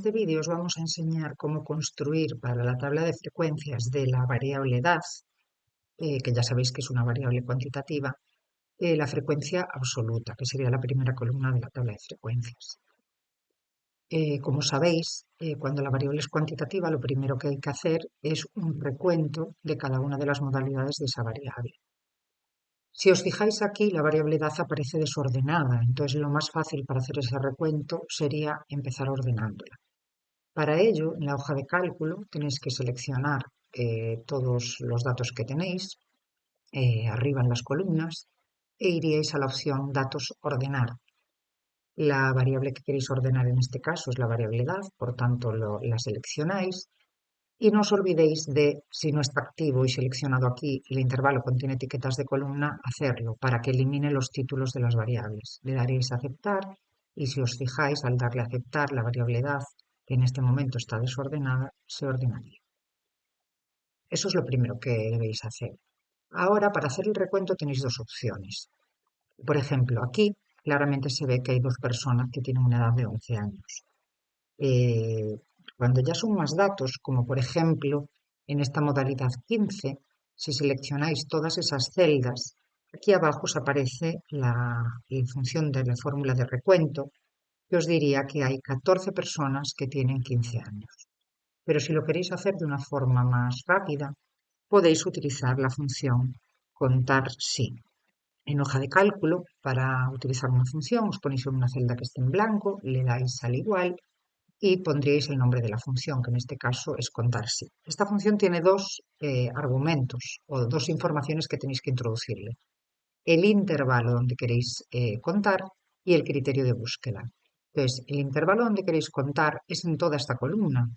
este vídeo os vamos a enseñar cómo construir para la tabla de frecuencias de la variable edad, que ya sabéis que es una variable cuantitativa, la frecuencia absoluta, que sería la primera columna de la tabla de frecuencias. Como sabéis, cuando la variable es cuantitativa, lo primero que hay que hacer es un recuento de cada una de las modalidades de esa variable. Si os fijáis aquí, la variable edad aparece desordenada, entonces lo más fácil para hacer ese recuento sería empezar ordenándola. Para ello, en la hoja de cálculo tenéis que seleccionar todos los datos que tenéis arriba en las columnas e iríais a la opción Datos Ordenar. La variable que queréis ordenar en este caso es la variable edad, por tanto la seleccionáis y no os olvidéis de, si no está activo y seleccionado aquí y el intervalo contiene etiquetas de columna, hacerlo para que elimine los títulos de las variables. Le daréis a aceptar y si os fijáis, al darle a aceptar, la variable edad, que en este momento está desordenada, se ordenaría. Eso es lo primero que debéis hacer. Ahora, para hacer el recuento tenéis dos opciones. Por ejemplo, aquí claramente se ve que hay dos personas que tienen una edad de 11 años. Cuando ya son más datos, como por ejemplo en esta modalidad 15, si seleccionáis todas esas celdas, aquí abajo os aparece en función de la fórmula de recuento, que os diría que hay 14 personas que tienen 15 años. Pero si lo queréis hacer de una forma más rápida, podéis utilizar la función contar si. En hoja de cálculo, para utilizar una función, os ponéis en una celda que esté en blanco, le dais al igual y pondríais el nombre de la función, que en este caso es contar si. Esta función tiene dos argumentos o dos informaciones que tenéis que introducirle. El intervalo donde queréis contar y el criterio de búsqueda. Entonces, el intervalo donde queréis contar es en toda esta columna,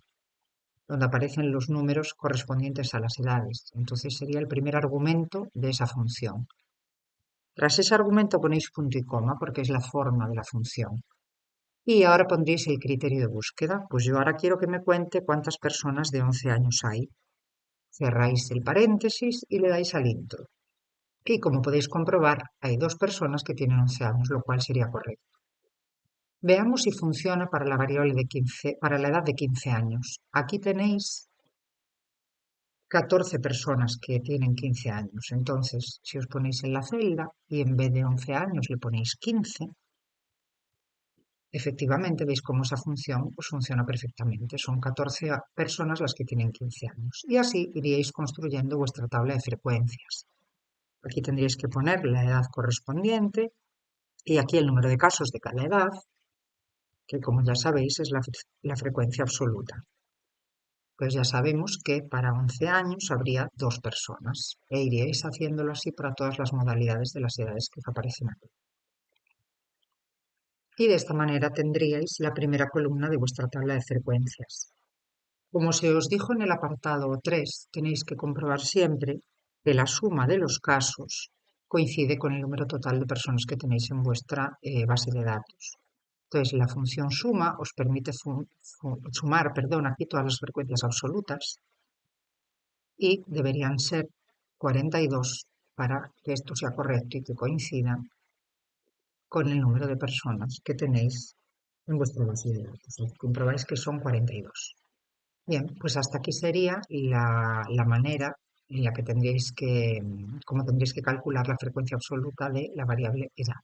donde aparecen los números correspondientes a las edades. Entonces sería el primer argumento de esa función. Tras ese argumento ponéis punto y coma porque es la forma de la función. Y ahora pondréis el criterio de búsqueda. Pues yo ahora quiero que me cuente cuántas personas de 11 años hay. Cerráis el paréntesis y le dais al intro. Y como podéis comprobar, hay dos personas que tienen 11 años, lo cual sería correcto. Veamos si funciona para la variable de 15, para la edad de 15 años. Aquí tenéis 14 personas que tienen 15 años. Entonces, si os ponéis en la celda y en vez de 11 años le ponéis 15, efectivamente veis cómo esa función pues, funciona perfectamente. Son 14 personas las que tienen 15 años. Y así iríais construyendo vuestra tabla de frecuencias. Aquí tendríais que poner la edad correspondiente y aquí el número de casos de cada edad, que como ya sabéis es la frecuencia absoluta. Pues ya sabemos que para 11 años habría dos personas e iríais haciéndolo así para todas las modalidades de las edades que os aparecen aquí. Y de esta manera tendríais la primera columna de vuestra tabla de frecuencias. Como se os dijo en el apartado 3, tenéis que comprobar siempre que la suma de los casos coincide con el número total de personas que tenéis en vuestra base de datos. Entonces, la función suma os permite sumar aquí todas las frecuencias absolutas y deberían ser 42 para que esto sea correcto y que coincida con el número de personas que tenéis en vuestra base de datos. Comprobáis que son 42. Bien, pues hasta aquí sería la manera en la que cómo tendréis que calcular la frecuencia absoluta de la variable edad.